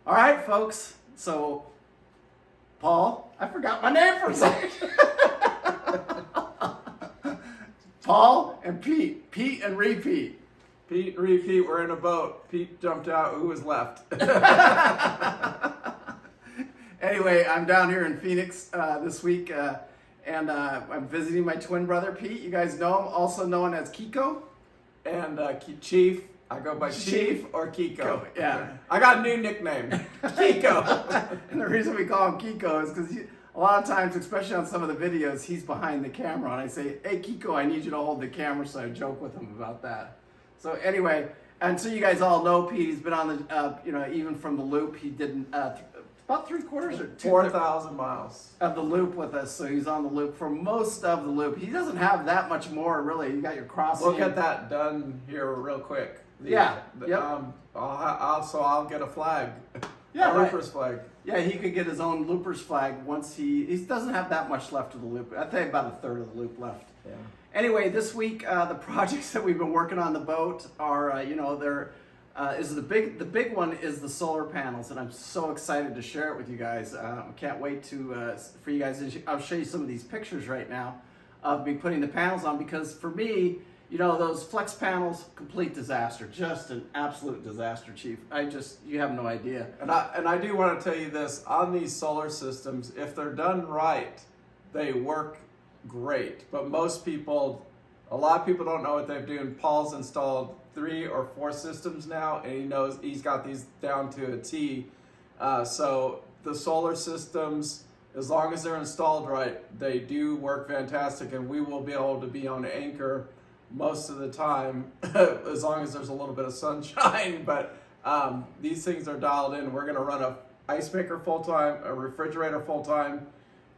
All right, folks. So, Paul, I forgot my name for a second. Paul and Pete. Pete and Repeat. Pete, repeat, we're in a boat. Pete jumped out, who was left? Anyway, I'm down here in Phoenix this week, and I'm visiting my twin brother, Pete. You guys know him, also known as Kiko. And Chief, I go by Chief or Kiko. Yeah. I got a new nickname, Kiko. And the reason we call him Kiko is because a lot of times, especially on some of the videos, he's behind the camera, and I say, "Hey, Kiko, I need you to hold the camera," so I joke with him about that. So anyway, and so you guys all know Pete. He's been on the, even from the loop. He did about 3/4 or 4,000 miles. of the loop with us. So he's on the loop for most of the loop. He doesn't have that much more, really. You got your crossing. We'll get that done here real quick. Yep. I'll get a flag. Yeah, a right. Loopers flag. Yeah, he could get his own loopers flag once he doesn't have that much left of the loop. I'd say about 1/3 of the loop left. Yeah. Anyway, this week the projects that we've been working on the boat are, the big one is the solar panels, and I'm so excited to share it with you guys. I can't wait for you guys. I'll show you some of these pictures right now of me putting the panels on, because for me, those flex panels, complete disaster, just an absolute disaster, Chief. You have no idea. And I do want to tell you this, on these solar systems, if they're done right, they work great. But a lot of people don't know what they're doing. Paul's installed 3 or 4 systems now, and he's got these down to a T. So the solar systems, as long as they're installed right, they do work fantastic, and we will be able to be on anchor most of the time, as long as there's a little bit of sunshine. But these things are dialed in. We're going to run a ice maker full-time, a refrigerator full-time,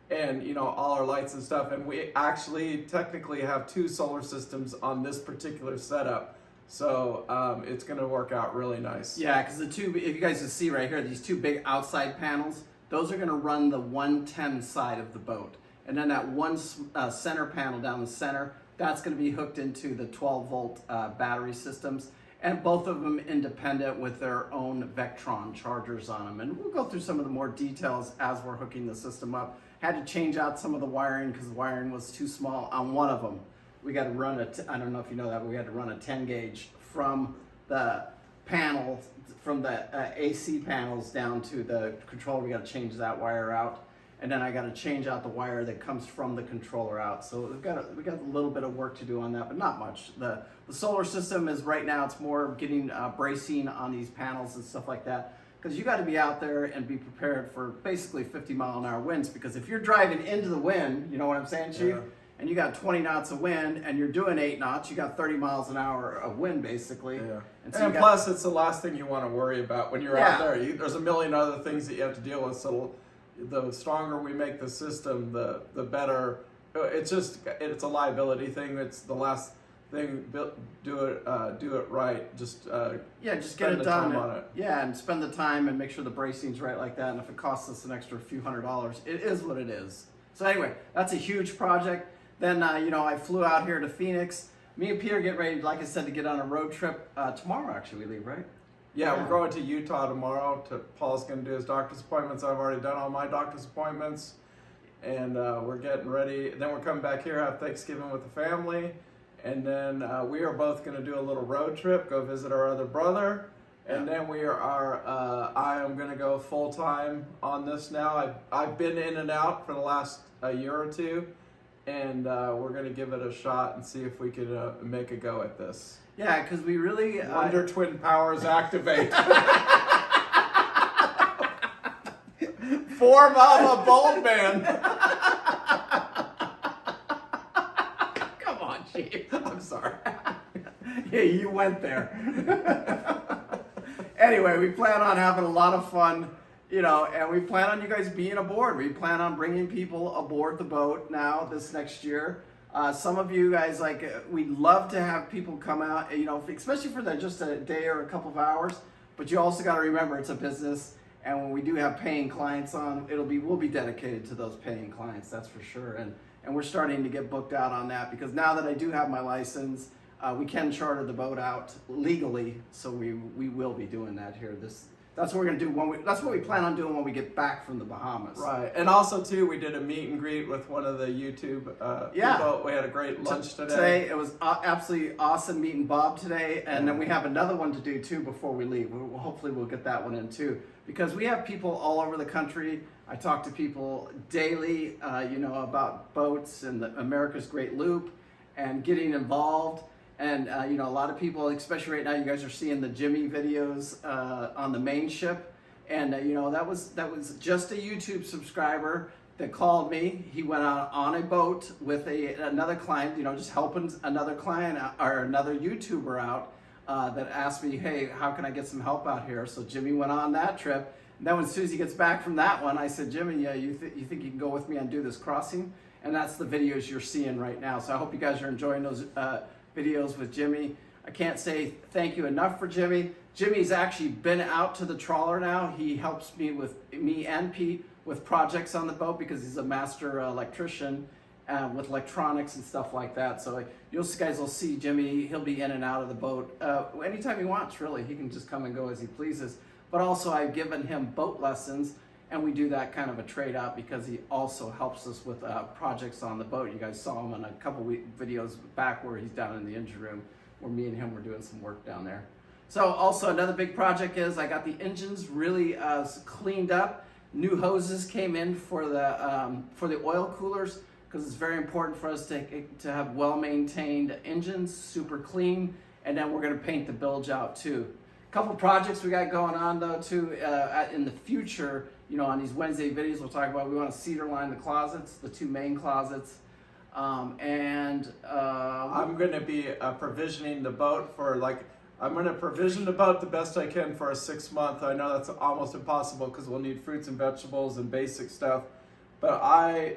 and all our lights and stuff. And we actually technically have 2 solar systems on this particular setup. So it's going to work out really nice. Yeah, because if you guys can see right here, these 2 big outside panels, those are going to run the 110 side of the boat. And then that one center panel down the center, that's going to be hooked into the 12-volt battery systems. And both of them independent with their own Vectron chargers on them. And we'll go through some of the more details as we're hooking the system up. Had to change out some of the wiring because the wiring was too small on one of them. We got to run I don't know if you know that, but we had to run a 10 gauge from the panel, from the AC panels down to the controller. We got to change that wire out. And then I got to change out the wire that comes from the controller out. So we got a little bit of work to do on that, but not much. The solar system is right now, it's more getting bracing on these panels and stuff like that, because you got to be out there and be prepared for basically 50-mile-an-hour winds. Because if you're driving into the wind, you know what I'm saying, Chief? Yeah. And you got 20 knots of wind, and you're doing 8 knots, you got 30 miles an hour of wind, basically. Yeah. And Plus, it's the last thing you want to worry about when you're out there. There's a million other things that you have to deal with. So the stronger we make the system, the better. It's a liability thing. It's the last thing. Do it right. Just get it done. And spend the time and make sure the bracing's right like that. And if it costs us an extra few $100s, it is what it is. So anyway, that's a huge project. Then I flew out here to Phoenix. Me and Peter get ready, like I said, to get on a road trip tomorrow. Actually, we leave, right? Yeah, we're going to Utah tomorrow. Paul's going to do his doctor's appointments. I've already done all my doctor's appointments. And we're getting ready. Then we're coming back here, have Thanksgiving with the family. And then we are both going to do a little road trip, go visit our other brother. And then I am going to go full-time on this now. I've been in and out for the last year or 2. And we're going to give it a shot and see if we could make a go at this. Yeah, because we really... Wonder Twin powers activate. Form of a bold man. Come on, Chief. I'm sorry. Yeah, you went there. Anyway, we plan on having a lot of fun, and we plan on you guys being aboard. We plan on bringing people aboard the boat now this next year. Some of you guys, we'd love to have people come out, especially for just a day or a couple of hours. But you also got to remember it's a business, and when we do have paying clients on, we'll be dedicated to those paying clients, that's for sure. And we're starting to get booked out on that, because now that I do have my license, we can charter the boat out legally, so we will be doing that here this That's what we're gonna do that's what we plan on doing when we get back from the Bahamas. Right, and also too, we did a meet and greet with one of the YouTube people. We had a great lunch today. It was absolutely awesome meeting Bob today, and then we have another one to do too before we leave. Hopefully we'll get that one in too, because we have people all over the country. I talk to people daily, about boats and America's Great Loop and getting involved. And a lot of people, especially right now, you guys are seeing the Jimmy videos on the main ship, and that was just a YouTube subscriber that called me. He went out on a boat with another client, just helping another client or another YouTuber out that asked me, hey, how can I get some help out here? So Jimmy went on that trip. And then when Susie gets back from that one, I said, Jimmy, you think you can go with me and do this crossing? And that's the videos you're seeing right now. So I hope you guys are enjoying those videos with Jimmy. I can't say thank you enough for Jimmy. Jimmy's actually been out to the trawler now. He helps me and Pete with projects on the boat because he's a master electrician with electronics and stuff like that. So you guys will see Jimmy. He'll be in and out of the boat anytime he wants, really. He can just come and go as he pleases. But also I've given him boat lessons, and we do that kind of a trade-out because he also helps us with projects on the boat. You guys saw him in a couple videos back where he's down in the engine room where me and him were doing some work down there. So also another big project is I got the engines really cleaned up. New hoses came in for the oil coolers because it's very important for us to have well-maintained engines, super clean, and then we're going to paint the bilge out too. A couple projects we got going on though too in the future. On these Wednesday videos, we'll talk about we want to cedar line the closets, the two main closets, and I'm going to be provisioning the boat I'm going to provision the boat the best I can for a 6 month. I know that's almost impossible because we'll need fruits and vegetables and basic stuff. But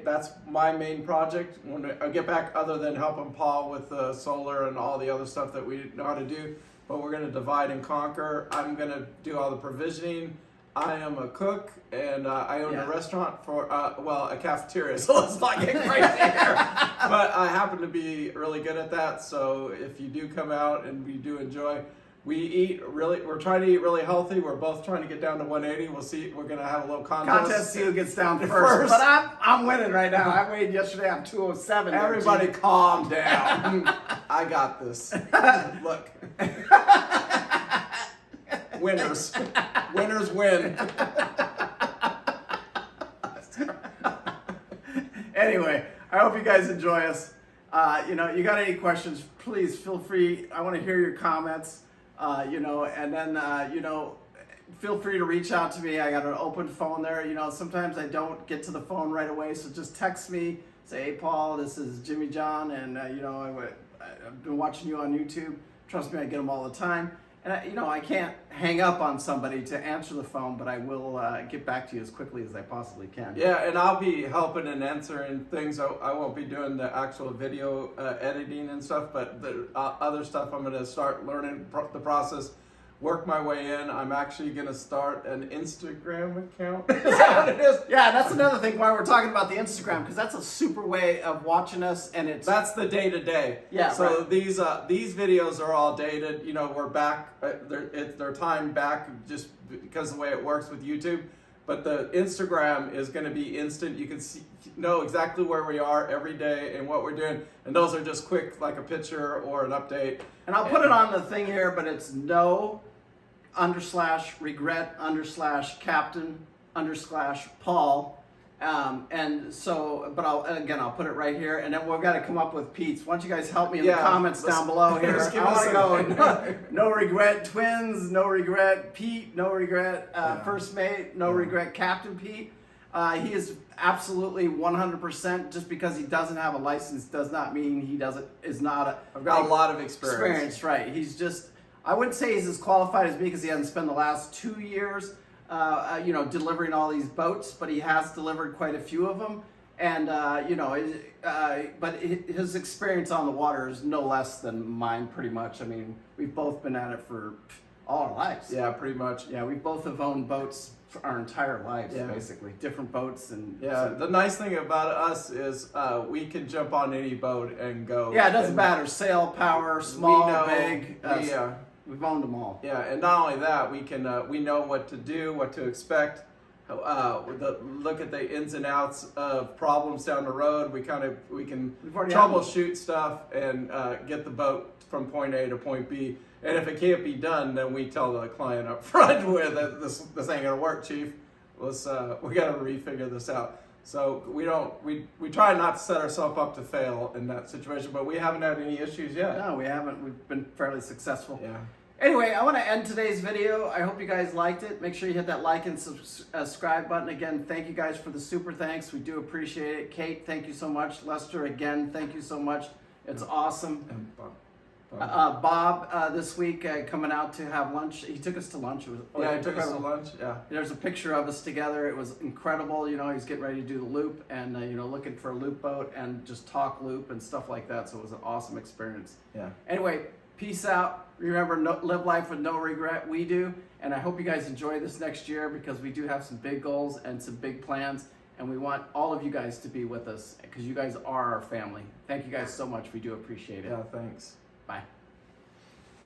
that's my main project when I get back, other than helping Paul with the solar and all the other stuff that we know how to do. But we're going to divide and conquer. I'm going to do all the provisioning. I am a cook, and I own a restaurant for, a cafeteria, so let's not get crazy here. But I happen to be really good at that, so if you do come out and we do enjoy, we're trying to eat really healthy. We're both trying to get down to 180. We'll see, we're going to have a little contest. See who gets down first. But I'm winning right now. I weighed yesterday, I'm 207. Everybody calm down. I got this. Look. Winners. Winners win. Anyway, I hope you guys enjoy us. You got any questions, please feel free. I want to hear your comments, and then, feel free to reach out to me. I got an open phone there. Sometimes I don't get to the phone right away, so just text me. Say, hey, Paul, this is Jimmy John, and, I've been watching you on YouTube. Trust me, I get them all the time. And I can't hang up on somebody to answer the phone, but I will get back to you as quickly as I possibly can. Yeah, and I'll be helping and answering things. I won't be doing the actual video editing and stuff, but the other stuff I'm going to start learning the process, work my way in. I'm actually going to start an Instagram account. Is that what it is? Yeah, that's another thing why we're talking about the Instagram, because that's a super way of watching us, and that's the day to day. Yeah. So right. These videos are all dated. We're back. They're timed back just because of the way it works with YouTube. But the Instagram is going to be instant. You can know exactly where we are every day and what we're doing. And those are just quick, like a picture or an update. And I'll put it on the thing here, but it's no_regret_captain_Paul. I'll put it right here, and then we've got to come up with Pete's. Why don't you guys help me in the comments down below here? I want to go no regret twins, no regret Pete, no regret first mate, no regret Captain Pete. He is absolutely 100%. Just because he doesn't have a license does not mean I've got a lot of experience. Right. He's just, I wouldn't say he's as qualified as me because he hasn't spent the last 2 years delivering all these boats, but he has delivered quite a few of them. And, but his experience on the water is no less than mine, pretty much. I mean, we've both been at it for all our lives. Yeah, pretty much. Yeah, we both have owned boats for our entire lives, basically. Different boats. And the nice thing about us is we can jump on any boat and go. Yeah, it doesn't matter. Sail, power, small, big. We've owned them all. Yeah, and not only that, we know what to do, what to expect. Look at the ins and outs of problems down the road. We can We've already had troubleshoot stuff and get the boat from point A to point B. And if it can't be done, then we tell the client up front with this ain't gonna work, Chief. We gotta refigure this out. So we try not to set ourselves up to fail in that situation, but we haven't had any issues yet. No, we haven't. We've been fairly successful. Yeah. Anyway, I want to end today's video. I hope you guys liked it. Make sure you hit that like and subscribe button. Again, thank you guys for the super thanks. We do appreciate it. Kate, thank you so much. Lester, again, thank you so much. It's awesome. And Bob, this week coming out to have lunch. He took us to lunch. It was he took us to incredible. lunch. Yeah. There's a picture of us together. It was incredible. You know, he's getting ready to do the loop and, looking for a loop boat and just talk loop and stuff like that. So it was an awesome experience. Yeah. Anyway, peace out. Remember, live life with no regret. We do. And I hope you guys enjoy this next year because we do have some big goals and some big plans. And we want all of you guys to be with us because you guys are our family. Thank you guys so much. We do appreciate it. Yeah, thanks. Bye.